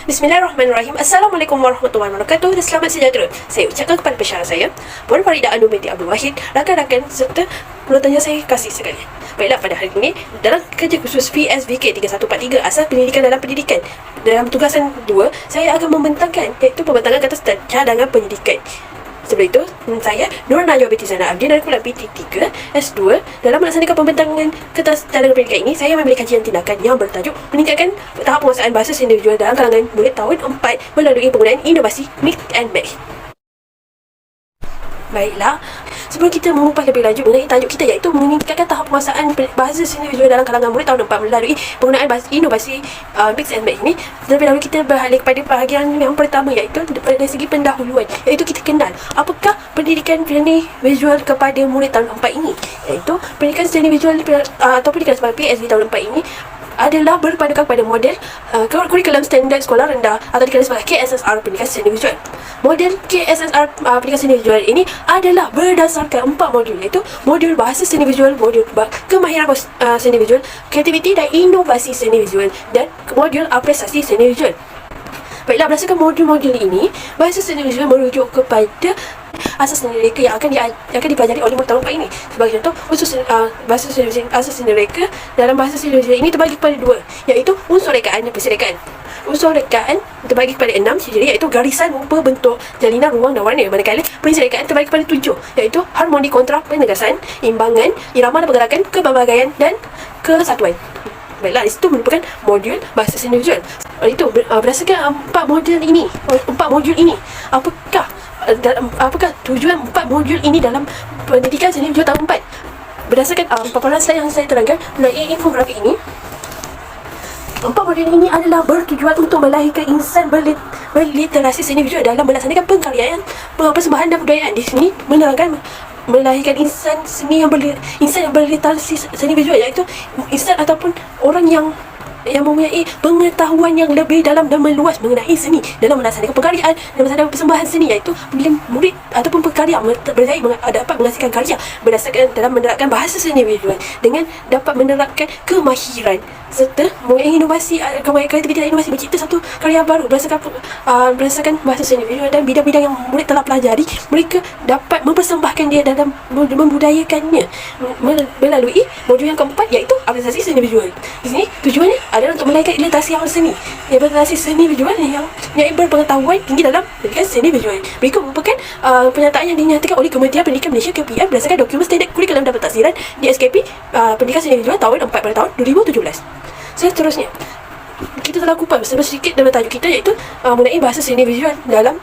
Bismillahirrahmanirrahim. Assalamualaikum warahmatullahi wabarakatuh dan selamat sejahtera. Saya ucapkan kepada pensyarah saya, Puan Farida Anu binti Abdul Wahid, rakan-rakan serta penonton yang saya kasih sekalian. Baiklah, pada hari ini dalam kerja khusus PSVK 3143 Asas Pendidikan dalam Pendidikan, dalam tugasan 2, saya akan membentangkan iaitu pembentangan kata cadangan pendidikan. Sebelum itu, saya Nur Najwa binti Zainal Abidin dari Kuala PT3 S2. Dalam melaksanakan pembentangan kertas cadangan pendidikan ini, saya memilih kajian tindakan yang bertajuk meningkatkan tahap penguasaan bahasa individual dalam kalangan murid tahun 4 melalui penggunaan inovasi Mix and Match. Baiklah, sebelum kita mengupas lebih lanjut mengenai tajuk kita iaitu meningkatkan tahap penguasaan bahasa individual dalam kalangan murid tahun 4 melalui penggunaan bahasa inovasi Mix and Match ini, terlebih dahulu kita beralih kepada bahagian yang pertama iaitu dari segi pendahuluan, iaitu kita kenal apakah pendidikan seni visual kepada murid tahun 4 ini. Iaitu pendidikan seni visual atau pendidikan sebagai PSV tahun 4 ini adalah berpandukan pada model kurikulum standard sekolah rendah atau dikenali sebagai KSSR pendidikan seni visual. Model KSSR pendidikan seni visual ini adalah berdasarkan 4 modul, iaitu modul bahasa seni visual, modul kemahiran seni visual, kreativiti dan inovasi seni visual, dan modul apresiasi seni visual. Baiklah, berdasarkan modul-modul ini, bahasa seni visual merujuk kepada asas seni reka yang akan dipelajari oleh murid tahun 4 ini. Sebagai contoh, bahasa seni visual, asas seni reka dalam bahasa seni visual ini terbagi kepada 2, iaitu unsur rekaan dan persediaan. Unsur rekaan terbagi kepada 6 ciri, iaitu garisan, rupa, bentuk, jalinan, ruang dan warna. Manakala persediaan terbagi kepada 7, iaitu harmoni, kontra, penegasan, imbangan, irama dan pergerakan, kepelbagaian dan kesatuan. Baiklah, itu merupakan modul bahasa seni visual. Itu berdasarkan 4 modul ini, apakah tujuan 4 modul ini dalam pendidikan seni visual tahun 4? Berdasarkan paparan slide yang saya terangkan melalui infografik ini, 4 modul ini adalah bertujuan untuk melahirkan insan berliterasi seni visual dalam melaksanakan pengkaryaan, persembahan dan budayaan. Di sini menerangkan melahirkan insan yang berliterasi seni visual, iaitu insan ataupun orang yang mempunyai pengetahuan yang lebih dalam dan meluas mengenai seni dalam melaksanakan pengkaryaan dan melaksanakan persembahan seni, iaitu bila murid ataupun pekarya berjaya dapat menghasilkan karya berdasarkan dalam menerapkan bahasa seni visual dengan dapat menerapkan kemahiran serta mempunyai inovasi, kreativiti dan inovasi, mencipta satu karya baru berdasarkan bahasa seni visual dan bidang-bidang yang murid telah pelajari. Mereka dapat mempersembahkan dia dalam membudayakannya melalui modul yang keempat, iaitu apresiasi seni visual. Di sini tujuannya adalah untuk melahirkan literasi awal seni, literasi seni visual yang berpengetahuan tinggi dalam pendidikan seni visual. Berikut merupakan pernyataan yang dinyatakan oleh Kementerian Pendidikan Malaysia KPM berdasarkan dokumen standard kurikulum dan pentadbiran di SKP pendidikan seni visual tahun 4 pada tahun 2017. Seterusnya, kita telah kupas sedikit dalam tajuk kita, iaitu mengenai bahasa seni visual dalam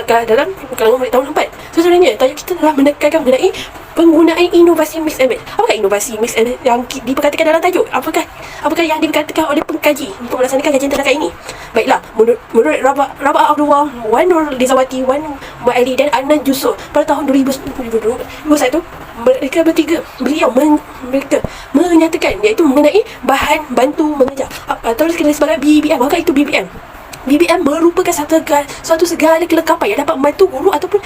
kalangan murid tahun 4. Seterusnya, tajuk kita telah menekankan mengenai penggunaan inovasi Mix and Match. Apakah inovasi Mix and Match yang diperkatakan dalam tajuk? Apakah yang diperkatakan oleh pengkaji untuk melaksanakan kajian tindakan ini? Baiklah, menurut Rabah Abdullah, Wan Nur Lizawati, Wan Ma'ali dan Adnan Jusuf pada tahun 2021, mereka menyatakan, iaitu mengenai bahan bantu mengajar atau dikenali sebagai BBM. Maka itu BBM. BBM merupakan suatu segala kelengkapan yang dapat membantu guru ataupun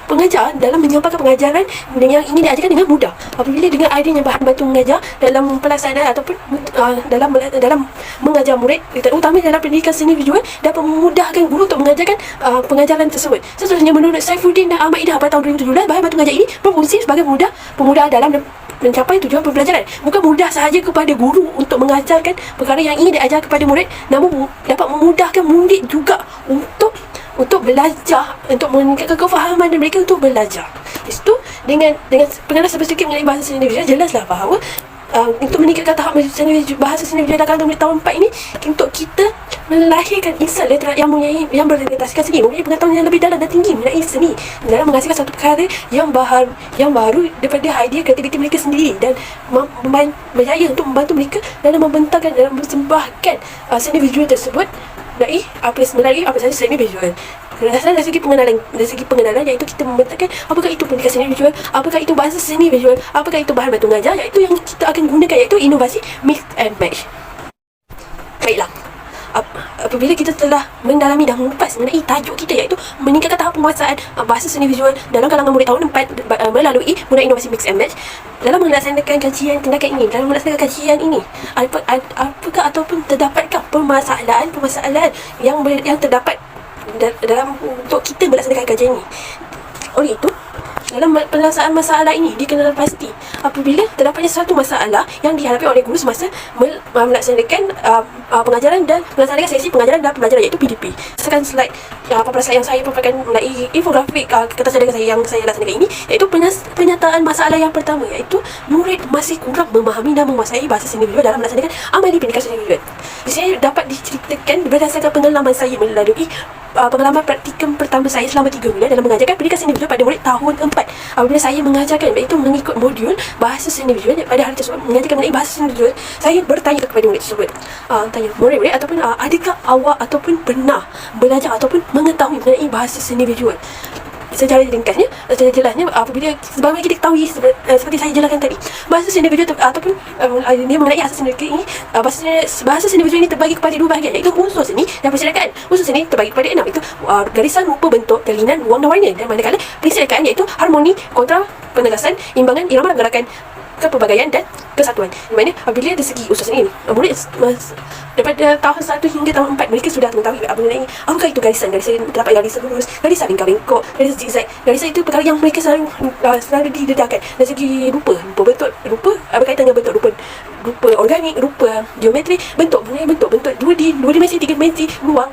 pengajar dalam menyampaikan pengajaran yang ingin diajarkan dengan mudah. Apabila dengan adanya bahan bantu mengajar dalam pelaksanaan ataupun dalam mengajar murid, terutama dalam pendidikan seni visual, dapat memudahkan guru untuk mengajarkan pengajaran tersebut. Seterusnya, menurut Saifuddin dan Ahmad Idah pada tahun 2017, bahan bantu mengajar ini berfungsi sebagai pemudah dalam mencapai tujuan pembelajaran. Bukan mudah sahaja kepada guru untuk mengajarkan perkara yang ingin diajar kepada murid, namun dapat memudahkan murid juga untuk belajar, untuk meningkatkan kefahaman dan mereka untuk belajar. Itu dengan pengenalan sedikit mengenai bahasa seni visual, jelaslah bahawa untuk meningkatkan tahap bahasa seni visual dalam tahun 4 ini, untuk kita melahirkan insan literat yang berliterasikan seni, mempunyai pengetahuan yang lebih dalam dan tinggi mengenai seni dalam menghasilkan satu perkara yang baru daripada idea kreativiti mereka sendiri, dan berjaya untuk membantu mereka dalam membentangkan, dalam mempersembahkan seni visual tersebut melalui apresiasi seni visual. Dari segi pengenalan, iaitu kita membentangkan apakah itu pendidikan seni visual, apakah itu bahasa seni visual, apakah itu bahan bantu mengajar, iaitu yang kita akan gunakan, iaitu inovasi Mix and Match. Baiklah, apabila kita telah mendalami dan mengupas mengenai tajuk kita, iaitu meningkatkan tahap penguasaan bahasa seni visual dalam kalangan murid tahun 4 melalui guna inovasi mix and match. Dalam melaksanakan kajian tindakan ini, dalam melaksanakan kajian ini, apakah ataupun terdapatkah permasalahan yang terdapat dalam untuk kita melaksanakan kajian ini? Oleh itu, dalam penyelesaian masalah ini dikenal pasti apabila terdapatnya satu masalah yang dihadapi oleh guru semasa melaksanakan pengajaran dan melaksanakan sesi pengajaran dan pembelajaran, iaitu PDP. Sekarang slide paparan slide yang saya paparkan mengenai infografik kertas cadangan saya yang saya laksanakan ini, iaitu penyataan masalah yang pertama, iaitu murid masih kurang memahami dan menguasai bahasa seni visual dalam melaksanakan amali pendidikan seni visual. Di sini dapat diceritakan berdasarkan pengalaman saya melalui pengalaman praktikum pertama saya selama 3 bulan dalam mengajarkan pendidikan seni visual pada murid tahun 4. Apabila saya mengajarkan, iaitu mengikut modul bahasa seni visual pada hari tersebut, mengajarkan mengenai bahasa seni visual, saya bertanya kepada murid tersebut, tanya murid-murid ataupun adakah awak ataupun pernah belajar ataupun mengetahui mengenai bahasa seni visual? Secara ringkasnya, secara jelasnya, apabila sebagaimana kita ketahui seperti saya jelaskan tadi, bahasa seni visual ataupun dia mengenai asas seni visual ini, bahasa seni visual ini terbagi kepada 2 bahagian, iaitu unsur seni dan persediaan. Unsur seni terbagi kepada 6, iaitu garisan, rupa, bentuk, kelainan, ruang dan warna. Dan manakala persediaan iaitu harmoni, kontra, penegasan, imbangan, irama dan gerakan, kepelbagaian dan kesatuan. Di mana apabila dari segi usus ini, murid daripada tahun 1 hingga tahun 4 mereka sudah mengetahui mengenai apakah itu garisan terdapat garisan lurus, garisan bengkok, garisan zigzag. Garisan itu perkara yang mereka selalu didedahkan. Dari segi rupa berkaitan dengan bentuk, rupa organik, rupa geometri, bentuk dua dimensi, 3 dimensi, ruang,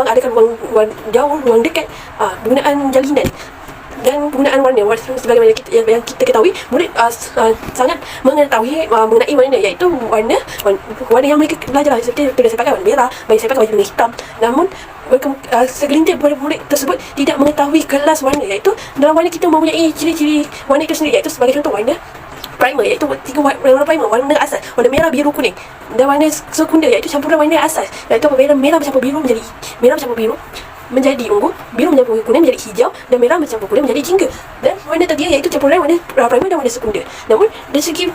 adakah ruang jauh, ruang dekat, penggunaan jalinan dan penggunaan warna sebagaimana yang kita ketahui, murid sangat mengetahui mengenai warna, iaitu warna yang mereka belajar. Seperti bila saya pakai warna merah, bagi saya pakai warna hitam. Namun segelintir murid tersebut tidak mengetahui kelas warna, iaitu dalam warna kita mempunyai ciri-ciri warna itu sendiri, iaitu sebagai contoh warna primer, iaitu 3 warna primer, warna asas, warna merah, biru, kuning. Dan warna sekunder, iaitu campuran warna asas, iaitu apabila merah bercampur biru menjadi ungu, biru mencampur kuning menjadi hijau, dan merah mencampur kuning menjadi jingga. Dan warna terakhir iaitu campuran warna primer dan warna sekunder. Namun dari segi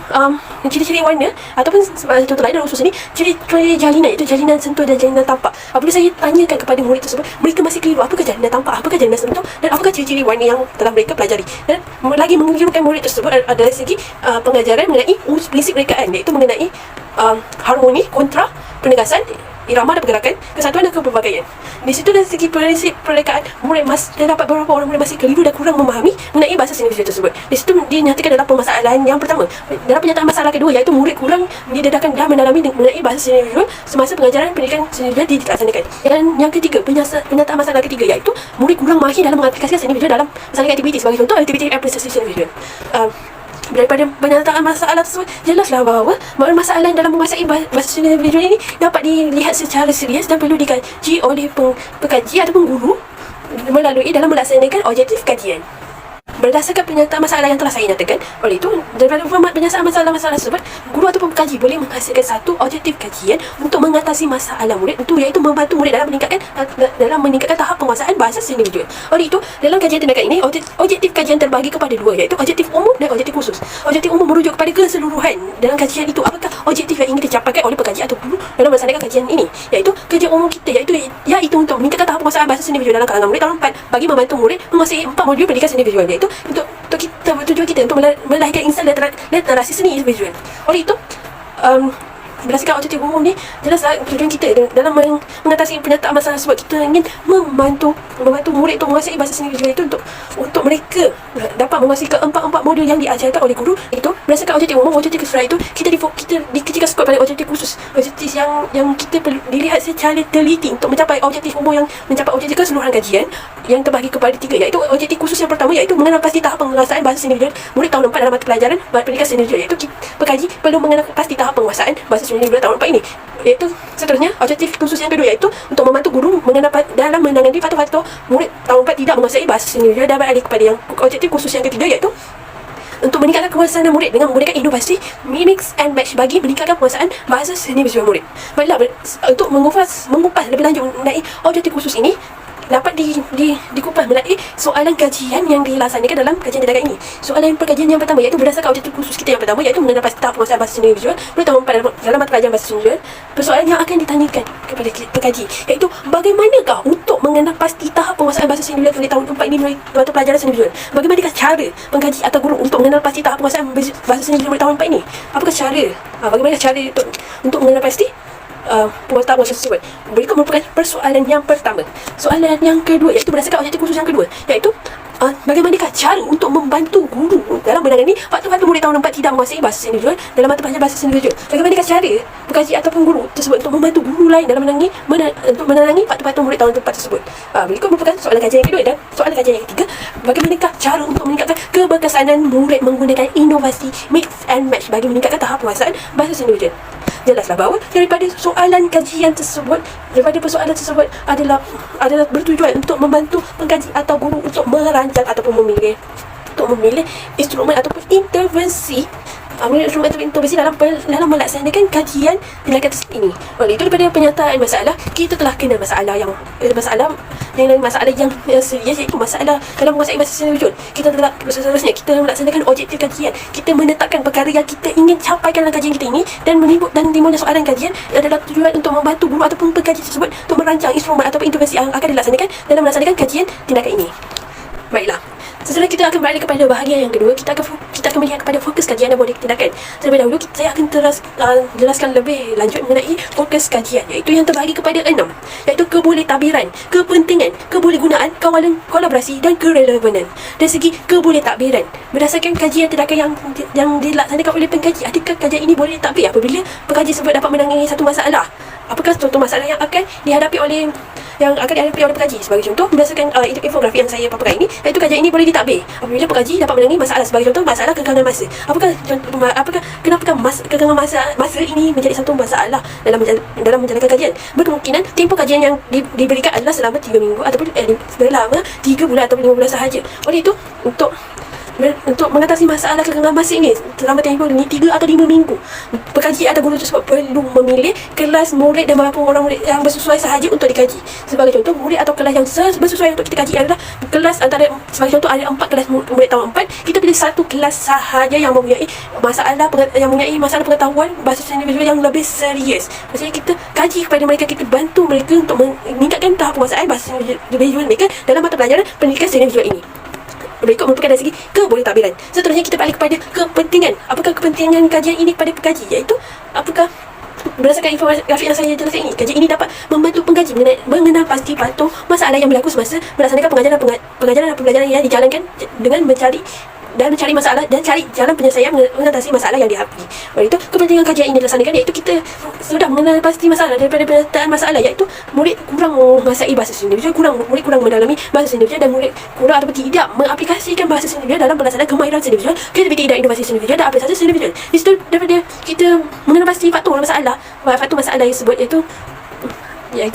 ciri-ciri warna ataupun contoh lain dalam usus ini, ciri-ciri jalinan, iaitu jalinan sentuh dan jalinan tampak. Apabila saya tanyakan kepada murid tersebut, mereka masih keliru apakah jalinan tampak, apakah jalinan sentuh, dan apakah ciri-ciri warna yang telah mereka pelajari. Dan lagi mengelirukan murid tersebut dari segi pengajaran mengenai prinsip rekaan, iaitu mengenai harmoni, kontra, penegasan, irama dan pergerakan, kesatuan dan kepelbagaian. Di situ dari segi prinsip perekaan, terdapat beberapa orang murid masih keliru dan kurang memahami mengenai bahasa seni visual tersebut. Di situ dinyatakan dalam permasalahan yang pertama. Dalam penyataan masalah kedua, iaitu murid kurang didedahkan dan mendalami mengenai bahasa seni visual semasa pengajaran pendidikan seni visual dilaksanakan. Dan yang ketiga, penyataan masalah ketiga, iaitu murid kurang mahir dalam mengaplikasikan seni visual dalam melaksanakan aktiviti. Sebagai contoh, aktiviti apresiasi seni visual. Daripada penyataan masalah tersebut, jelaslah bahawa masalah dalam menguasai bahasa seni visual ini dapat dilihat secara serius dan perlu dikaji oleh pekaji ataupun guru melalui dalam melaksanakan objektif kajian. Berdasarkan penyataan masalah yang telah saya nyatakan, oleh itu, daripada penyataan masalah-masalah tersebut, guru ataupun pekaji boleh menghasilkan satu objektif kajian untuk mengatasi masalah murid itu, iaitu membantu murid dalam meningkatkan tahap penguasaan bahasa seni visual. Oleh itu, dalam kajian tindakan ini, objektif kajian terbagi kepada 2, iaitu objektif umum dan objektif khusus. Objektif umum merujuk kepada keseluruhan dalam kajian itu, apakah objektif yang ingin dicapai oleh pekaji atau guru dalam melaksanakan kajian ini, iaitu kajian umum kita, iaitu untuk meningkatkan tahap penguasaan bahasa seni visual dalam kalangan murid tahun 4 bagi membantu murid menguasai 4 modul pendidikan seni visual, iaitu untuk tujuan kita untuk melahirkan insan literasi seni visual. Oleh itu, berdasarkan objektif umum ni, jelaslah tujuan kita dalam mengatasi penyataan masalah tersebut. Kita ingin membantu murid untuk menguasai bahasa seni visual itu untuk mereka dapat menguasai keempat modul yang diajarkan oleh guru. Itu berdasarkan objektif umum. Objektif keseluruhan itu kita dikejar skop pada objektif khusus, objektif yang kita perlu dilihat secara teliti untuk mencapai objektif umum, yang mencapai objektif keseluruhan kajian yang terbagi kepada 3, iaitu objektif khusus yang pertama, iaitu mengenal pasti tahap penguasaan bahasa seni visual murid tahun 4 dalam mata pelajaran pendidikan seni visual, iaitu pekaji perlu mengenal pasti tahap penguasaan bahasa seni visual tahun 4 ini. Iaitu seterusnya, objektif khusus yang kedua, iaitu untuk membantu guru dalam menangani faktor-faktor murid tahun 4 tidak menguasai bahasa seni visual. Dan beralih kepada yang objektif khusus yang ketiga, iaitu untuk meningkatkan kekuasaan murid dengan menggunakan inovasi mix and match bagi meningkatkan kekuasaan bahasa seni visual murid. Baiklah, untuk mengupas lebih lanjut mengenai objektif khusus ini, dapat dikupas melalui soalan kajian yang dilaksanakan dalam kajian tindakan ini. Soalan perkajian yang pertama iaitu berdasarkan objektif khusus kita yang pertama iaitu mengenal pasti tahap penguasaan bahasa seni visual tahun 4 dalam mata pelajaran bahasa seni visual. Persoalan yang akan ditanyakan kepada pengkaji iaitu bagaimanakah untuk mengenal pasti tahap penguasaan bahasa seni visual tahun 4 ini melalui mata pelajaran seni visual. Bagaimanakah cara pengkaji atau guru untuk mengenal pasti tahap penguasaan bahasa seni visual tahun 4 ini? Apakah cara? Bagaimana cara untuk mengenal pasti penguasaan bahasa tersebut? Berikut merupakan persoalan yang pertama. Soalan yang kedua iaitu berdasarkan objektif khusus yang kedua iaitu bagaimanakah cara untuk membantu guru dalam menangani faktor-faktor murid tahun 4 tidak menguasai bahasa seni visual dalam mata pelajaran bahasa seni visual. Bagaimanakah cara pengkaji ataupun guru tersebut untuk membantu guru lain dalam menangani faktor-faktor murid tahun 4 tersebut. Berikut merupakan soalan kajian yang kedua. Dan soalan kajian yang ketiga, bagaimanakah cara untuk meningkatkan keberkesanan murid menggunakan inovasi mix and match bagi meningkatkan tahap penguasaan bahasa seni visual. Jelaslah bahawa daripada persoalan persoalan tersebut adalah bertujuan untuk membantu pengkaji atau guru untuk merancang ataupun memilih instrumen ataupun intervensi dalam melaksanakan kajian tindakan ini. Oleh itu, daripada penyataan masalah, kita telah kenal masalah yang serius iaitu masalah dalam menguasai bahasa seni visual. Kita telah seterusnya kita melaksanakan objektif kajian. Kita menetapkan perkara yang kita ingin capaikan dalam kajian kita ini dan timbulnya soalan kajian adalah tujuan untuk membantu guru ataupun pengkaji tersebut untuk merancang instrumen ataupun intervensi yang akan dilaksanakan dalam melaksanakan kajian tindakan ini. Baiklah. Setelah kita akan beralih kepada bahagian yang kedua, kita akan melihat kepada fokus kajian dan model tindakan. Terlebih dahulu, saya akan jelaskan lebih lanjut mengenai fokus kajian, iaitu yang terbahagi kepada 6, iaitu kebolehtabiran, kepentingan, kebolehgunaan, kawalan kolaborasi dan kerelevanan. Dari segi kebolehtabiran, berdasarkan kajian tindakan yang dilaksanakan oleh pengkaji, adakah kajian ini boleh takbir apabila pengkaji tersebut dapat menangani satu masalah? Apakah contoh masalah yang akan dihadapi oleh pengkaji? Sebagai contoh, berdasarkan infografi yang saya paparkan ini, iaitu kajian ini boleh ditadbir apabila pengkaji dapat menangani masalah. Sebagai contoh, masalah kekangan masa. Kenapa kekangan masa ini menjadi satu masalah dalam menjalankan kajian? Berkemungkinan tempoh kajian yang diberikan adalah selama 3 minggu ataupun selama 3 bulan ataupun 5 bulan sahaja. Oleh itu, untuk mengatasi masalah kekangan masa ini selama tempoh ini 3 atau 5 minggu, pengkaji atau guru tersebut perlu memilih kelas murid dan beberapa orang murid yang bersesuai sahaja untuk dikaji. Sebagai contoh, murid atau kelas yang bersesuai untuk kita kaji adalah kelas antara, sebagai contoh, ada 4 kelas murid tahun 4. Kita pilih satu kelas sahaja yang mempunyai masalah pengetahuan bahasa seni visual yang lebih serius. Maksudnya kita kaji kepada mereka, kita bantu mereka untuk meningkatkan tahap penguasaan bahasa seni visual mereka dalam mata pelajaran pendidikan seni visual ini. Berikut merupakan dari segi kebolehtabiran. Seterusnya kita balik kepada kepentingan. Apakah kepentingan kajian ini kepada pengkaji? Iaitu, apakah berdasarkan infografi yang saya jelaskan ini, kajian ini dapat membantu pengkaji mengenal pasti faktor masalah yang berlaku semasa melaksanakan pengajaran dan pembelajaran yang dijalankan dengan mencari masalah dan cari jalan penyelesaian mengatasi masalah yang dihadapi. Oleh itu, kepentingan kajian ini dilaksanakan iaitu kita sudah mengenal pasti masalah. Daripada penyertaan masalah iaitu murid kurang menguasai bahasa seni visual, murid kurang mendalami bahasa seni visual, dan murid kurang ataupun tidak mengaplikasikan bahasa seni visual dalam pelaksanaan kemahiran seni visual, kreativiti dan inovasi seni visual dan aplikasi seni visual. Di situ, daripada kita mengenal pasti faktor masalah yang disebut iaitu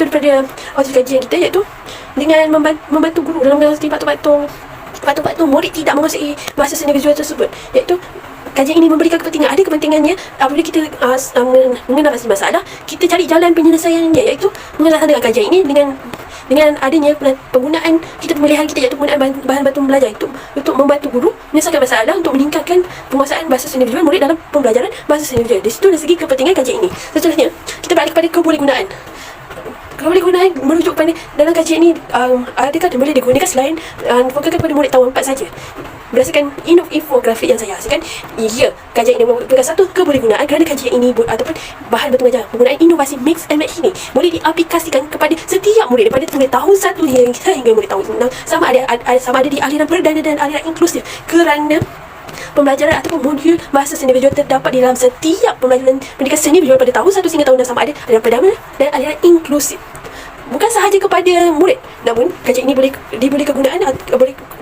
daripada objek kajian kita, iaitu dengan membantu guru dalam mengatasi faktor murid tidak menguasai bahasa seni visual tersebut, iaitu kajian ini memberikan kepentingan. Ada kepentingannya apabila kita mengenal pasti masalah, kita cari jalan penyelesaiannya, iaitu melaksanakan kajian ini dengan adanya penggunaan pemilihan kita, iaitu penggunaan bahan bantu belajar itu untuk membantu guru menyelesaikan masalah untuk meningkatkan penguasaan bahasa seni visual murid dalam pembelajaran bahasa seni visual. Di situ dari segi kepentingan kajian ini. Seterusnya, kita balik kepada kebolehgunaan. Kebolehgunaan merujuk pada dalam kajian ini, adakah boleh digunakan selain fokuskan kepada murid tahun 4 saja? Berdasarkan infografi yang saya hasilkan, ya, kajian ini merupakan satu kebolehgunaan kerana kajian ini ataupun bahan bantu belajar penggunaan inovasi mix and match ini boleh diaplikasikan kepada setiap murid daripada murid tahun 1 hingga murid tahun 6, sama ada di aliran perdana dan aliran inklusif, kerana pembelajaran ataupun modul bahasa seni visual terdapat di dalam setiap pembelajaran pendidikan seni visual pada tahun 1 hingga tahun 6, sama ada aliran perdana dan aliran inklusif. Bukan sahaja kepada murid, namun kajian ini boleh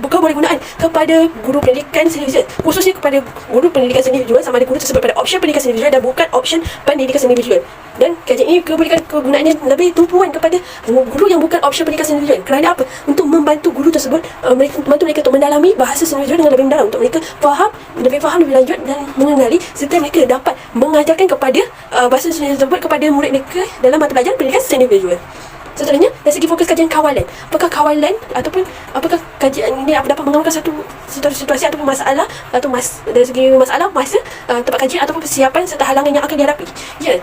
kebolehgunaan kepada guru pendidikan seni visual, khususnya kepada guru pendidikan seni visual, sama ada guru tersebut pada option pendidikan seni visual dan bukan option pendidikan seni visual. Dan kajian ini kegunaannya lebih tumpuan kepada guru yang bukan option pendidikan seni visual. Kerana apa? Untuk membantu guru tersebut, membantu mereka untuk mendalami bahasa seni visual dengan lebih mendalam, untuk mereka lebih faham lebih lanjut dan mengenali, serta mereka dapat mengajarkan kepada bahasa seni tersebut kepada murid mereka dalam mata pelajaran pendidikan seni visual. Seterusnya, dari segi fokus kajian kawalan. Apakah kawalan ataupun apakah kajian ini dapat mengamalkan satu situasi ataupun masalah atau dari segi masalah, masa, tempat kajian ataupun persiapan serta halangan yang akan dihadapi. Ya,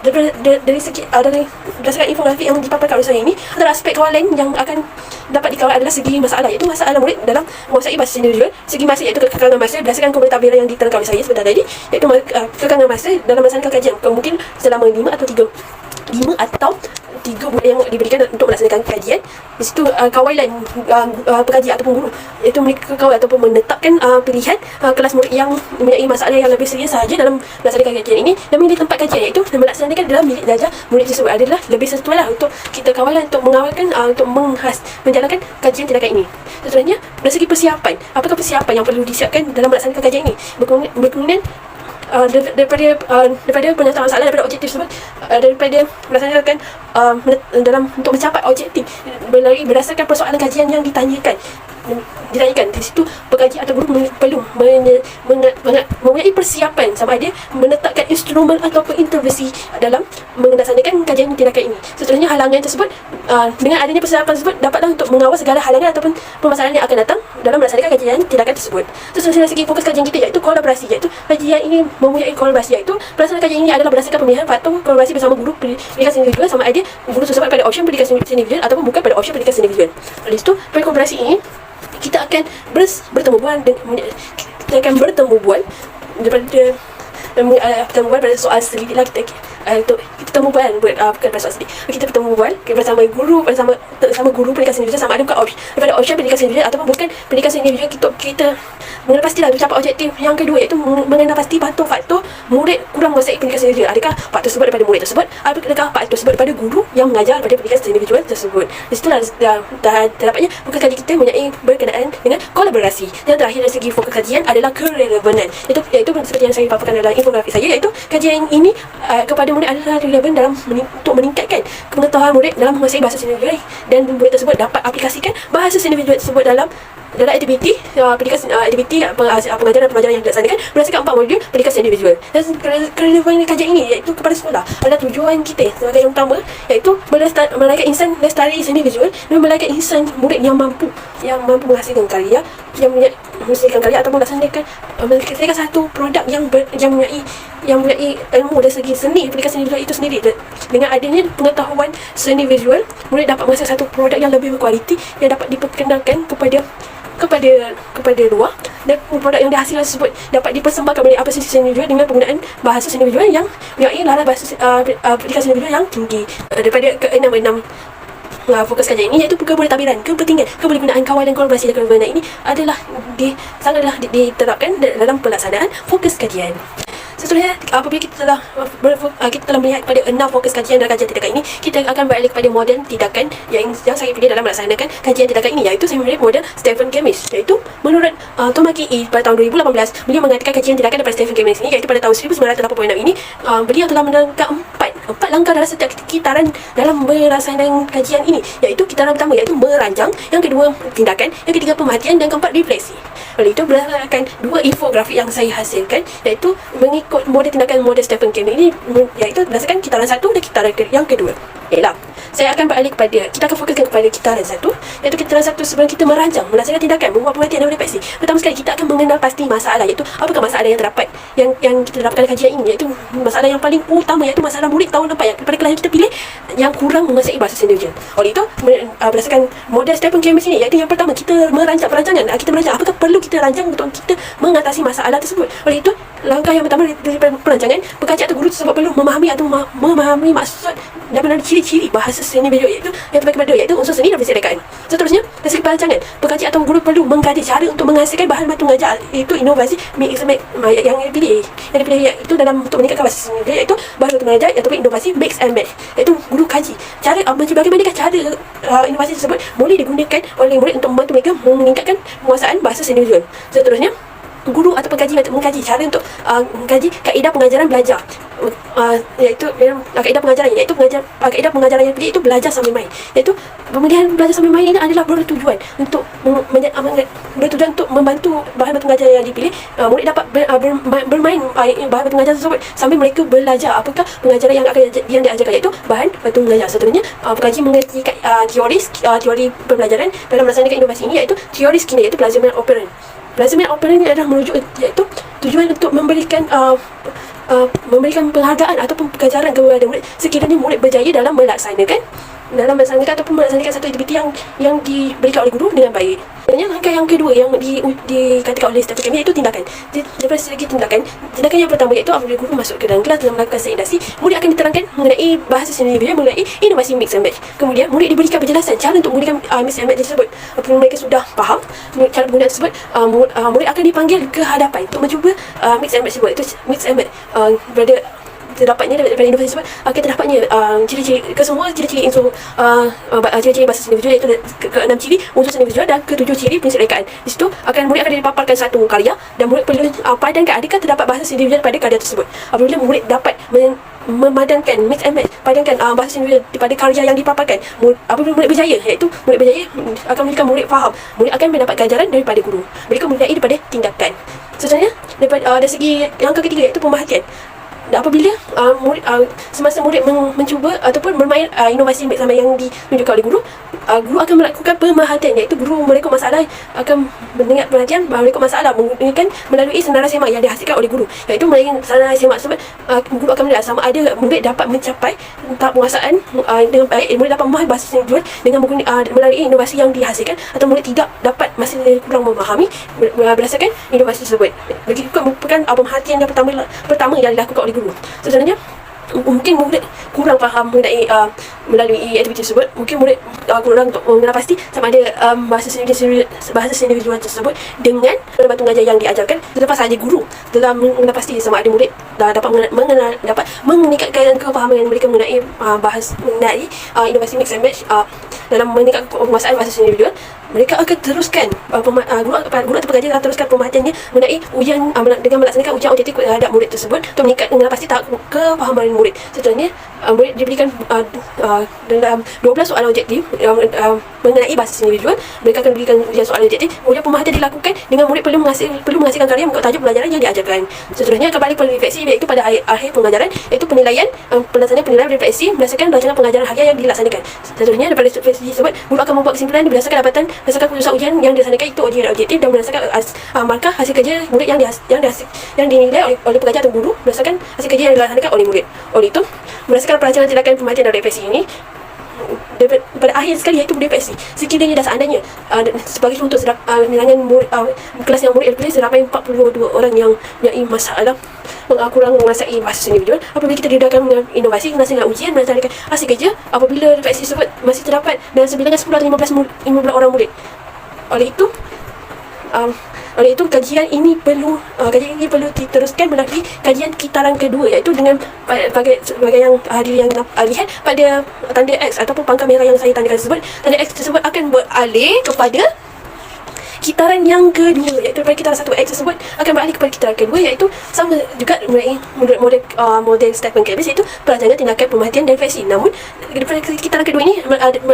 dari segi dari berdasarkan infografik yang dipaparkan oleh saya ini, antara aspek kawalan yang akan dapat dikawal adalah segi masalah, iaitu masalah murid dalam menguasai bahasa individual. Segi masa iaitu kekangan masa berdasarkan komponen tabiran yang diterangkan oleh saya sebentar tadi, iaitu kekangan masa dalam melaksanakan kajian mungkin selama 5 atau 3 bulan yang diberikan untuk melaksanakan kajian. Di situ kawalan pekaji ataupun guru, iaitu mereka kawal ataupun menetapkan pilihan kelas murid yang mempunyai masalah yang lebih serius sahaja dalam melaksanakan kajian ini, dan memilih tempat kajian iaitu melaksanakan dalam bilik belajar murid tersebut adalah lebih sesuai lah untuk kita kawalan untuk mengawalkan untuk menjalankan kajian tindakan ini. Seterusnya, dari segi persiapan, apakah persiapan yang perlu disiapkan dalam melaksanakan kajian ini? Berkemudian daripada penyataan masalah, daripada objektif tersebut, daripada melaksanakan dalam untuk mencapai objektif berdasarkan persoalan kajian yang ditanyakan. Di situ pekaji atau guru perlu mempunyai persiapan sama ada menetapkan instrumen ataupun intervensi dalam melaksanakan kajian tindakan ini. Seterusnya, halangan tersebut, dengan adanya persiapan tersebut dapatlah untuk mengawal segala halangan ataupun permasalahan yang akan datang dalam melaksanakan kajian tindakan tersebut. Seterusnya, dari segi fokus kajian kita iaitu kolaborasi, iaitu kajian ini mempunyai kolaborasi, iaitu pelaksanaan kajian ini adalah berdasarkan pemilihan faktor kolaborasi bersama guru pendidikan individual, sama ada guru tersebut pada opsi pendidikan individual ataupun bukan pada opsi pendidikan individual. Oleh itu, pada kolaborasi ini kita akan bertemu bual daripada bertemu bual pada soal sendiri lah. Kita bertemu bual bukan pada soal sendiri, kita bertemu bual bersama guru, bersama guru pendidikan individual, sama ada bukan daripada opsi pendidikan individual ataupun bukan pendidikan individual. Kita mengenal pastilah mencapai objektif yang kedua, iaitu mengenal pasti faktor murid kurang menguasai pendidikan individual. Adakah faktor tersebut daripada murid tersebut, adakah faktor tersebut daripada guru yang mengajar pada pendidikan individual tersebut. Di situ dapatnya fokus kajian kita mempunyai berkenaan dengan kolaborasi. Dan terakhir, dari segi fokus kajian adalah kerelevanan, iaitu seperti yang saya paparkan dalam infografik saya, iaitu kajian ini kepada murid adalah relevan untuk meningkatkan pengetahuan murid dalam menguasai bahasa individual, dan murid tersebut dapat aplikasikan bahasa individual tersebut dalam aktiviti aktiviti pengajaran yang dilaksanakan berdasarkan 4 modul pendidikan individual. Dan kerelevanan kajian ini iaitu kepada sekolah adalah tujuan kita sebagai yang utama, iaitu melahirkan insan lestari individual dan melahirkan insan murid yang mampu menghasilkan karya, ataupun melaksanakan satu produk yang mempunyai ilmu dari segi seni pendidikan individual itu sendiri. Dengan adanya pengetahuan seni visual, murid dapat menghasilkan satu produk yang lebih berkualiti yang dapat diperkenalkan kepada luar, dan produk yang dihasilkan tersebut dapat dipersembahkan oleh aplikasi seni visual dengan penggunaan bahasa seni visual yang mempunyai laras bahasa aplikasi seni visual yang tinggi. Daripada keenam fokus kajian ini, iaitu keboleh tabiran, kepentingan kebolehgunaan kawal dan kolaborasi dan kerelevanan ini adalah sangatlah diterapkan dalam pelaksanaan fokus kajian. Seterusnya, apabila kita telah melihat pada 6 fokus kajian dan kajian tindakan ini, kita akan beralih kepada model tindakan yang saya pilih dalam melaksanakan kajian tindakan ini, iaitu saya memilih model Stephen Kemmis. Iaitu menurut Tomaki E pada tahun 2018, beliau mengatakan kajian tindakan daripada Stephen Kemmis ini, iaitu pada tahun 1986 ini, beliau telah menangkap empat langkah dalam setiap kitaran dalam melaksanakan kajian ini, iaitu kitaran pertama iaitu merancang, yang kedua tindakan, yang ketiga pemerhatian, dan keempat refleksi. Oleh itu, berdasarkan 2 infografik yang saya hasilkan, iaitu mengikut model tindakan model Stephen Kemmis ini, iaitu berdasarkan kitaran 1 dan kitaran yang kedua. Baiklah, saya akan beralih kita akan fokuskan kepada kitaran 1, iaitu kitaran 1 sebelum kita merancang, melaksanakan tindakan, membuat pemerhatian dan refleksi. Pertama sekali, kita akan mengenal pasti masalah, iaitu apakah masalah yang terdapat yang kita dapatkan kajian ini, iaitu masalah yang paling utama, iaitu masalah murid tahun lepas yang pada kelas yang kita pilih yang kurang menguasai bahasa individual. Oleh itu, berdasarkan model Stephen Kemmis ini, iaitu yang pertama, kita merancang perancangan. Kita merancang apakah perlu kita rancang untuk kita mengatasi masalah tersebut. Oleh itu, langkah yang pertama daripada perancangan, pekaji atau guru tersebut perlu memahami maksud dan ciri-ciri bahasa individual, iaitu yang terbaik iaitu unsur seni dan prinsip rekaan. Seterusnya, dari segi perancangan, pekaji atau guru perlu mengkaji cara untuk menghasilkan bahan bantu mengajar, iaitu inovasi yang dipilih iaitu dalam untuk meningkatkan bahasa individual, iaitu bahan bantu mengajar ataupun inovasi mix and match, iaitu guru kaji cara bagaimanakah cara inovasi tersebut boleh digunakan oleh murid untuk membantu mereka meningkatkan penguasaan bahasa individual. Seterusnya, guru atau pengkaji untuk mengkaji cara untuk mengkaji kaedah pengajaran belajar, iaitu kaedah pengajaran, iaitu kaedah pengajaran yang pilih itu belajar sambil main, iaitu pemilihan belajar sambil main ini adalah bertujuan untuk membantu bahan pengajaran yang dipilih. Murid dapat bermain bahan pengajaran tersebut sambil mereka belajar apakah pengajaran yang diajarkan, iaitu bahan batu mengajar. Seterusnya, pengkaji mengerti teori pembelajaran dalam melaksanakan inovasi ini, iaitu teori skinner, iaitu pelazman operant. Pelazman operant ini adalah merujuk, iaitu tujuan untuk memberikan penghargaan ataupun pengajaran kepada murid sekiranya murid berjaya dalam melaksanakan ataupun melaksanakan satu aktiviti yang diberikan oleh guru dengan baik. Sebenarnya langkah yang kedua yang dikatakan oleh staf kami iaitu tindakan. Daripada segi tindakan yang pertama iaitu apabila guru masuk ke dalam kelas dalam melakukan sesiasi, murid akan diterangkan mengenai bahasa sendiri, mengenai inovasi mix and match. Kemudian murid diberikan penjelasan cara untuk menggunakan mix and match tersebut. Apabila mereka sudah faham cara penggunaan tersebut, murid akan dipanggil ke hadapan untuk mencuba mix and match tersebut. Itu mix and match terdapatnya daripada inovasi tersebut akan terdapatnya ciri-ciri ciri-ciri bahasa seni visual, iaitu ke-6 ciri unsur seni visual dan ke-7 ciri prinsip rekaan. Di situ murid akan dipaparkan satu karya dan murid perlu padankan adakah terdapat bahasa seni visual pada karya tersebut. Apabila murid dapat memadankan mix and match, padankan bahasa seni visual pada karya yang dipaparkan, apabila murid berjaya, iaitu murid berjaya akan menjadikan murid faham, murid akan mendapat ganjaran daripada guru. Mereka mulai daripada tindakan. Seterusnya, dari segi langkah ketiga iaitu pemerhatian. Apabila semasa murid mencuba ataupun bermain inovasi mix sama yang ditunjukkan oleh guru akan melakukan pemerhatian, iaitu guru merekod masalah akan mendengar perhatian merekod masalah menggunakan melalui senarai semak yang dihasilkan oleh guru, iaitu melalui senarai semak tersebut guru akan melihat sama ada murid dapat mencapai tahap penguasaan dengan baik, murid dapat memahami bahasa seni visual dengan melalui inovasi yang dihasilkan, atau murid tidak dapat, masih kurang memahami berdasarkan inovasi tersebut. Begitu merupakan pemerhatian yang pertama yang dilakukan oleh guru. Sebenarnya mungkin murid kurang faham mengenai melalui aktiviti tersebut, mungkin murid kurang untuk mengenal pasti sama ada bahasa seni visual tersebut dengan batu mengajar yang diajarkan. Selepas sahaja guru telah mengenal pasti sama ada murid dapat meningkatkan kefahaman mereka mengenai mengenai inovasi mix and match dalam meningkatkan penguasaan bahasa seni visual, mereka akan teruskan guru atau pengajar akan teruskan pemerhatiannya mengenai ujian dengan melaksanakan ujian objektif terhadap murid tersebut untuk meningkatkan pasti tahap kefahaman murid. Seterusnya, murid diberikan dalam 12 soalan objektif mengenai bahasa seni visual. Mereka akan diberikan ujian soalan objektif. Kemudian pemerhatian dilakukan dengan murid perlu menghasilkan karya mengikut tajuk pelajaran yang diajarkan. Seterusnya, kembali refleksi, iaitu pada akhir pengajaran, iaitu penilaian pelaksanaan penilaian refleksi berdasarkan rancangan pengajaran harian yang dilaksanakan. Seterusnya, daripada refleksi tersebut, guru akan membuat kesimpulan berdasarkan dapatan berdasarkan keputusan ujian yang dilaksanakan, itu ujian objektif, dan berdasarkan markah hasil kerja murid yang dinilai oleh pengajar atau guru berdasarkan hasil kerja yang dilaksanakan oleh murid. Oleh itu, berdasarkan perancangan tindakan pemerhatian dan refleksi ini, pada akhir sekali iaitu refleksi, sekiranya dah seandainya sebagai contoh bilangan murid kelas yang murid terpilih terdapat 42 orang yang mempunyai masalah kurang menguasai bahasa seni visual. Apabila kita didapatkan dengan inovasi melaksanakan ujian melaksanakan hasil kerja, apabila refleksi tersebut masih terdapat dalam sebilangan 10 atau 15 orang murid. Oleh itu kajian ini perlu diteruskan melalui kajian kitaran kedua, iaitu dengan sebagai yang hadir yang lihat pada tanda X ataupun pangkal merah yang saya tandakan tersebut. Tanda X tersebut akan beralih kepada kitaran yang kedua, iaitu daripada kitaran 1X tersebut akan beralih kepada kitaran kedua, iaitu sama juga mengenai model Stephen Cavell, iaitu perancangan tindakan pemerhatian dan refleksi. Namun daripada kitaran kedua ini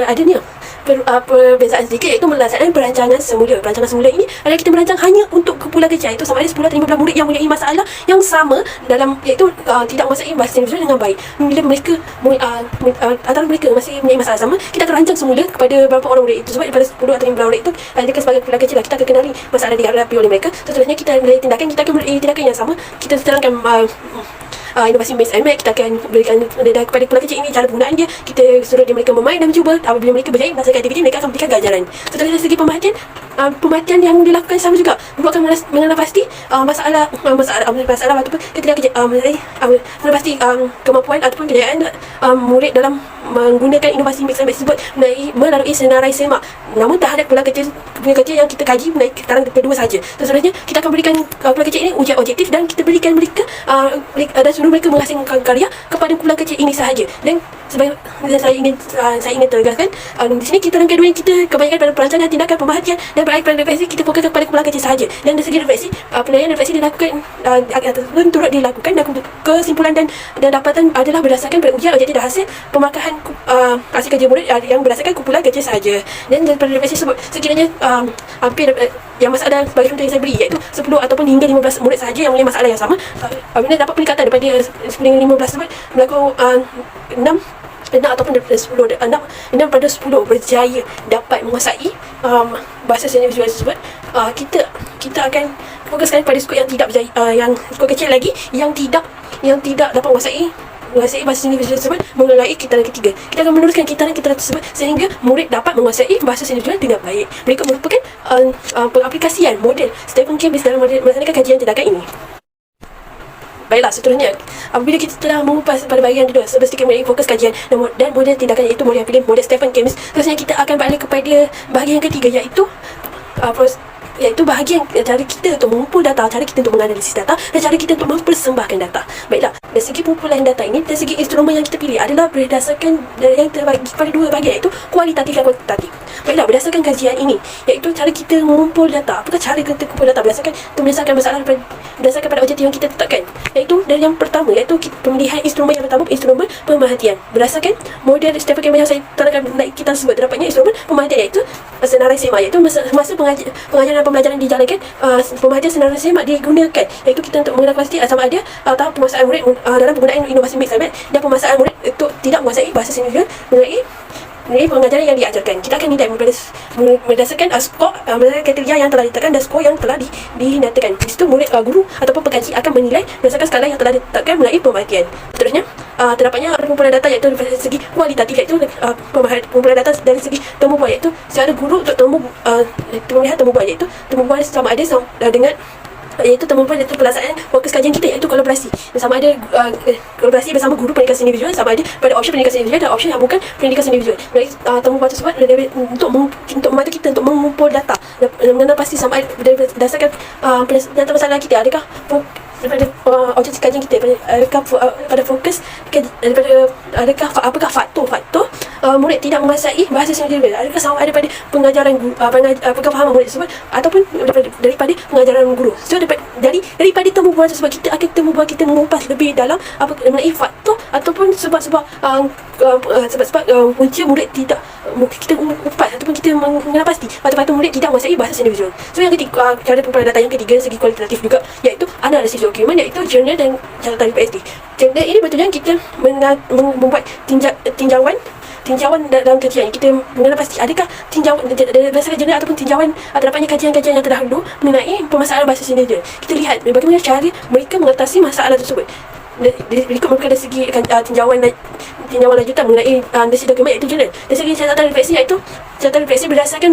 adanya perbezaan sedikit, iaitu melaksanakan perancangan semula. Perancangan semula ini adalah kita merancang hanya untuk kumpulan kecil, iaitu sama ada 10 atau 15 murid yang mempunyai masalah yang sama dalam, iaitu tidak menguasai bahasa visual dengan baik. Bila mereka antara mereka masih mempunyai masalah sama, kita akan rancang semula kepada beberapa orang murid itu. Sebab daripada 10 atau 15 murid itu adalah sebagai kumpulan kecil, kita akan kenali masalah dihadapi oleh mereka. Seterusnya, kita melalui tindakan, kita akan melalui tindakan yang sama. Kita terangkan inovasi mix and match. Kita akan berikan kepada kumpulan kecil ini cara penggunaan dia. Kita suruh mereka bermain dan mencuba. Apabila mereka berjaya melaksanakan aktiviti, mereka akan berikan ganjaran. Setelah dari segi pemerhatian yang dilakukan sama juga, guru akan mengenal pasti masalah ataupun mengenal pasti kemampuan ataupun kejayaan murid dalam menggunakan inovasi mix and match tersebut melalui senarai semak. Namun terhadap kumpulan kecil yang kita kaji menaik kitaran kedua saja. Seterusnya, kita akan berikan kumpulan kecil ini ujian objektif dan kita berikan mereka dan suruh mereka menghasilkan karya kepada kumpulan kecil ini sahaja. Dan saya ingin tegaskan di sini kitaran kedua yang kita kebanyakan pada perancangan tindakan pemerhatian dan baik pada refleksi, kita fokus kepada kumpulan kajian sahaja. Dan dari segi refleksi, penilaian refleksi dilakukan ataupun turut dilakukan, dan kesimpulan dan dapatan adalah berdasarkan pada ujian objektif dan hasil pemarkahan hasil kajian murid yang berdasarkan kumpulan kajian sahaja. Dan daripada refleksi tersebut, sekiranya hampir yang masalah bagi contoh yang saya beri, iaitu 10 ataupun hingga 15 murid sahaja yang mempunyai masalah yang sama, apabila dapat peningkatan daripada 10 hingga 15 tersebut, berlaku 6 ataupun daripada 10 daripada 10 berjaya dapat menguasai bahasa seni visual tersebut, kita akan fokuskan pada skop yang tidak berjaya, yang skop kecil lagi yang tidak dapat menguasai bahasa seni visual tersebut melalui kitaran ketiga. Kita akan meneruskan kitaran tersebut sehingga murid dapat menguasai bahasa seni visual dengan baik. Berikut merupakan pengaplikasian model Stephen Cambridge dalam melaksanakan kajian tindakan ini. Baiklah, seterusnya, apabila kita telah mengupas pada bahagian kedua, sedikit mengenai fokus kajian dan model tindakan, iaitu model yang pilih, model Stephen Cambridge, seterusnya kita akan balik kepada bahagian ketiga, iaitu bahagian cara kita untuk mengumpul data, cara kita untuk menganalisis data, dan cara kita untuk mempersembahkan data. Baiklah, dari segi pengumpulan data ini, dari segi instrumen yang kita pilih adalah berdasarkan yang terbagi pada dua bahagian, iaitu kualitatif dan kuantitatif. Baiklah, berdasarkan kajian ini, iaitu cara kita mengumpul data. Apakah cara kita mengumpul data? Berdasarkan masalah berdasarkan pada objektif yang kita tetapkan, iaitu dari yang pertama, iaitu pemilihan instrumen yang pertama, instrumen pemerhatian. Berdasarkan model Stephen Cambridge yang saya terangkan kita sebut, terdapatnya instrumen pemerhatian, iaitu senarai semak, iaitu masa pengajaran dan pembelajaran dijalankan, pemerhatian senarai semak digunakan, iaitu kita untuk mengenal pasti sama ada tahap penguasaan murid dalam penggunaan inovasi mix dan pemasaran murid untuk tidak menguasai bahasa seni visual melalui pengajaran yang diajarkan. Kita akan nilai berdasarkan skor, berdasarkan kriteria yang telah ditetapkan dan skor yang telah dinyatakan. Di situ murid, guru ataupun pengkaji akan menilai berdasarkan skala yang telah ditetapkan melalui pemerhatian. Seterusnya, terdapatnya pengumpulan data, iaitu dari segi kualitatif, iaitu pengumpulan data dari segi temu bual, iaitu secara guru untuk melihat temu bual, iaitu temu bual sama ada dengan, iaitu temuan iaitu pelaksanaan fokus kajian kita, iaitu kolaborasi, sama ada kolaborasi bersama guru pendidikan seni visual, sama ada pada opsi pendidikan seni visual dan opsi yang bukan pendidikan seni visual. Dari temuan tersebut untuk membantu kita untuk mengumpul data, mengenal pasti sama ada berdasarkan data masalah kita, adakah daripada objektif kajian kita, pada fokus adakah apakah faktor murid tidak menguasai bahasa seni visual, adakah sama ada pada pengajaran pemahaman murid tersebut ataupun daripada pengajaran guru. So daripada temu bual tersebut, kita akan kita mengupas lebih dalam mengenai faktor ataupun sebab-sebab punca murid tidak, kita upas ataupun kita mengenal pasti faktor murid tidak menguasai bahasa seni visual. So yang ketiga, cara pengumpulan data yang ketiga segi kualitatif juga, iaitu analisis dokumen, iaitu jurnal dan catatan PhD. Jurnal ini bertujuan kita membuat tinjauan dalam kajian. Kita mengenal pasti adakah tinjauan berdasarkan jurnal ataupun tinjauan terdapatnya kajian-kajian yang terdahulu mengenai permasalahan bahasa seni visual. Kita lihat bagaimana cara mereka mengatasi masalah tersebut. Berikut merupakan dari segi tinjauan lanjutan mengenai analisis dokumen, iaitu jurnal. Dari segi catatan refleksi, iaitu catatan refleksi berdasarkan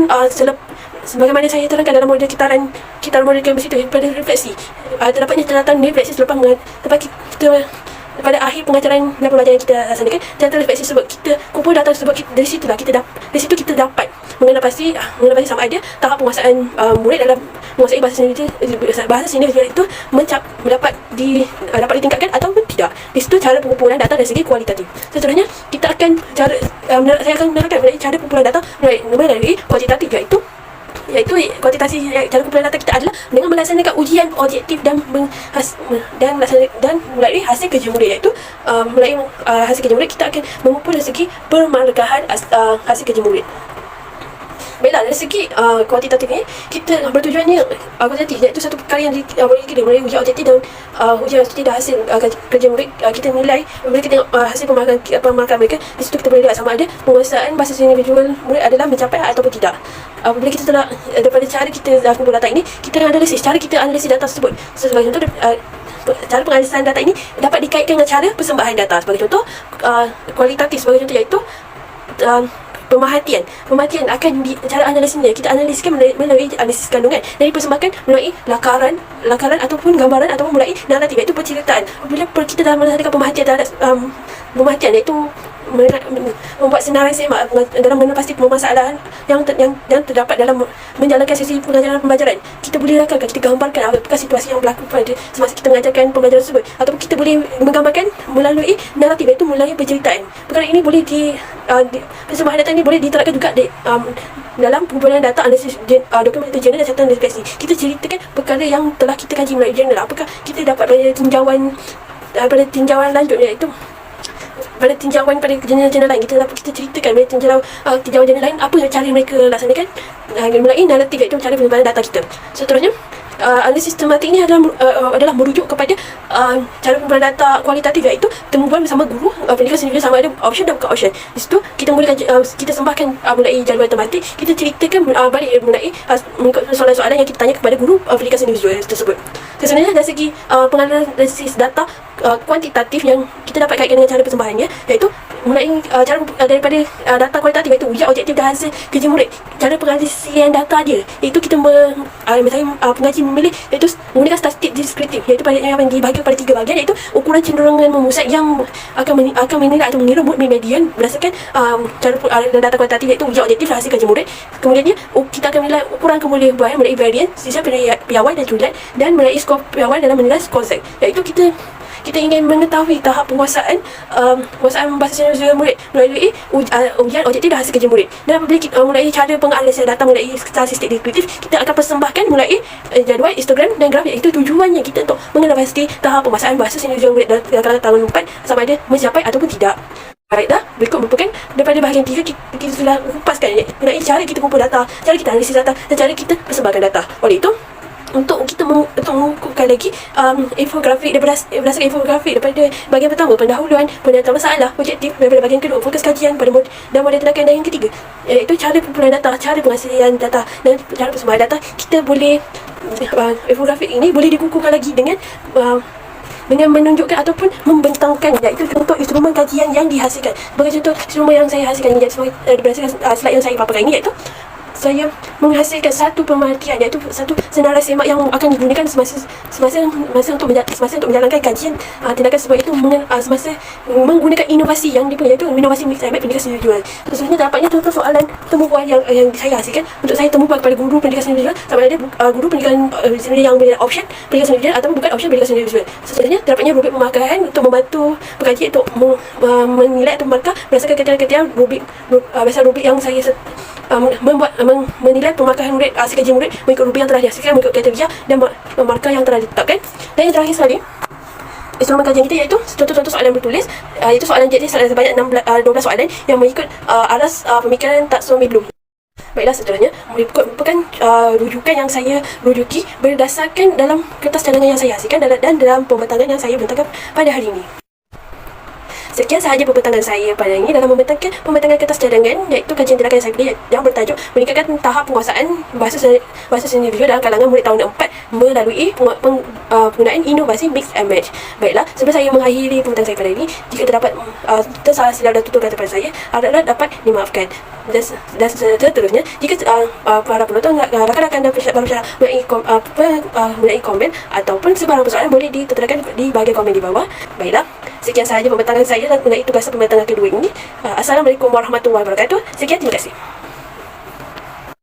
sebagaimana saya terangkan dalam model kitaran model Cambridge itu, pada refleksi terdapatnya catatan refleksi selepas kita pada akhir pengajaran dan pembelajaran kita laksanakan. Catatan refleksi tersebut, kita kumpul data tersebut, dari situ kita dapat mengenal pasti sama ada tahap penguasaan murid dalam menguasai bahasa seni visual itu dapat ditingkatkan ataupun tidak. Di situ cara pengumpulan data dari segi kualitatif. Seterusnya, kita akan saya akan menerangkan mengenai cara pengumpulan data melalui kuantitatif, iaitu kuantitasi. Cara pengumpulan data kita adalah dengan melaksanakan ujian objektif dan melalui hasil kerja murid, iaitu melalui hasil kerja murid kita akan mengumpul dari segi permarkahan hasil kerja murid. Baiklah, dari segi kuantitatif ni, kita bertujuannya kuantitatif, iaitu satu perkara yang boleh kita melalui ujian objektif dan ujian objektif dan hasil kerja murid. Kita nilai, bila kita tengok hasil pemarkahan mereka, di situ kita boleh lihat sama ada penguasaan bahasa seni visual murid adalah mencapai ataupun tidak. Bila kita telah daripada cara kita kumpul data ini, kita analisis, cara kita analisis data tersebut. Sebagai contoh, cara penganalisan data ini dapat dikaitkan dengan cara persembahan data. Sebagai contoh, kualitatif sebagai contoh, iaitu pemerhatian akan cara analisisnya kita analiskan melalui analisis kandungan dan dipersembahkan melalui lakaran ataupun gambaran ataupun melalui naratif, iaitu penceritaan. Bila kita dalam melaksanakan pemerhatian, iaitu membuat senarai semak dalam mengenal pasti permasalahan yang terdapat dalam menjalankan sesi pembelajaran. Kita boleh rakamkan, kita gambarkan apakah situasi yang berlaku pada semasa kita mengajarkan pembelajaran tersebut, ataupun kita boleh menggambarkan melalui naratif, iaitu melalui penceritaan. Perkara ini boleh persembahan data ini boleh diterapkan juga dalam kumpulan data analisis dokumenter jurnal dan catatan refleksi. Kita ceritakan perkara yang telah kita kaji melalui jurnal. Apakah kita dapat pada tinjauan lanjut, iaitu pada tinjauan pada jurnal-jurnal lain. Kita ceritakan pada tinjauan jurnal lain apa cara mereka laksanakan mulai naratif, iaitu cara penyebaran data kita. Seterusnya, analisis sistematik ini adalah merujuk kepada cara pengumpulan data kualitatif, iaitu kita mengumpulkan bersama guru pendidikan sendiri sama ada option dan bukan option. Di situ kita mulakan kita sembahkan mulai jadual tematik, kita ceritakan balik mengenai soalan-soalan yang kita tanya kepada guru pendidikan seni visual tersebut. Sebenarnya dari segi penganalisis data kuantitatif yang kita dapat kaitkan dengan cara persembahannya, iaitu mulai cara daripada data kualitatif, iaitu ujian objektif dan hasil kerja murid. Cara penganalisian data dia, iaitu kita pengaji memilih, iaitu menggunakan statistik deskriptif, iaitu yang dibagi pada 3 bahagian, iaitu ukuran cenderungan memusat yang akan menilai atau mengira mood median berdasarkan cara data kualitatif, iaitu ujian objektif dan hasil kerja murid. Kemudiannya kita akan menilai ukuran kebolehbuahan mengenai varian, sisa piawai dan julat, dan mengenai skor piawai dalam menilai skor Z, iaitu kita ingin mengetahui tahap penguasaan bahasa seni murid melalui ujian objektif dan hasil kerja murid. Dan apabila kita mulai cara penganalisan data mulai statistik deskriptif, kita akan persembahkan mulai jadual, histogram dan graf, iaitu tujuannya kita untuk mengenal pasti tahap penguasaan bahasa seni murid dalam kalangan tahun 4 sama ada mencapai ataupun tidak. Baiklah, berikut merupakan daripada bahagian 3 kita sudah kupaskan mengenai cara kita kumpul data, cara kita analisis data dan cara kita persembahkan data. Oleh itu, untuk kita mengukuhkan lagi infografik berdasarkan infografik daripada bahagian pertama, pendahuluan, pendataan masalah, objektif, daripada bahagian kedua, fokus kajian pada dan model tindakan, dan yang ketiga iaitu cara pengumpulan data, cara penghasilan data dan cara persembahan data. Kita boleh infografik ini boleh dikukuhkan lagi dengan menunjukkan ataupun membentangkan, iaitu contoh instrumen kajian yang dihasilkan. Sebagai contoh instrumen yang saya hasilkan berdasarkan slide yang saya paparkan ini, iaitu saya menghasilkan satu pemerhatian, iaitu satu senarai semak yang akan digunakan semasa untuk menjalankan kajian tindakan sebab itu semasa menggunakan inovasi yang dipunyai, iaitu inovasi mix and match pendidikan seni visual. Seterusnya dapatnya contoh soalan temubual yang saya hasilkan untuk saya temubual kepada guru pendidikan seni visual sama ada guru pendidikan seni yang memiliki option pendidikan seni visual atau bukan option pendidikan seni visual. Seterusnya dapatnya rubrik pemarkahan untuk membantu pekaji untuk menilai atau memarkah berdasarkan kriteria rubrik yang saya menilai pemarkahan murid, hasil kajian murid mengikut rubrik yang telah dihasilkan mengikut kriteria dan markah yang telah ditetapkan. Dan yang terakhir sekali, instrumen kajian kita iaitu contoh-contoh soalan bertulis, iaitu soalan jadi sebanyak 12 soalan yang mengikut aras pemikiran taksonomi Bloom. Baiklah, seterusnya merupakan rujukan yang saya rujuki berdasarkan dalam kertas cadangan yang saya hasilkan dan dalam pembentangan yang saya bentangkan pada hari ini. Sekian sahaja pembentangan saya pada ini dalam pembentangan kertas cadangan, iaitu kajian tindakan yang saya pilih yang bertajuk meningkatkan tahap penguasaan bahasa seni visual dalam kalangan murid tahun 4 melalui penggunaan inovasi mix and match. Baiklah, sebelum saya mengakhiri pembentangan saya pada ini, jika terdapat tersalah silap dan tutur kata pada saya, haraplah dapat dimaafkan. Dan seterusnya, jika para penonton, rakan-rakan dan pensyarah mengenai komen ataupun sebarang persoalan, boleh diterterakan di bahagian komen di bawah. Baiklah, sekian sahaja pembentangan saya mengenai tugasan pembentangan kedua ini. Assalamualaikum warahmatullahi wabarakatuh. Sekian, terima kasih.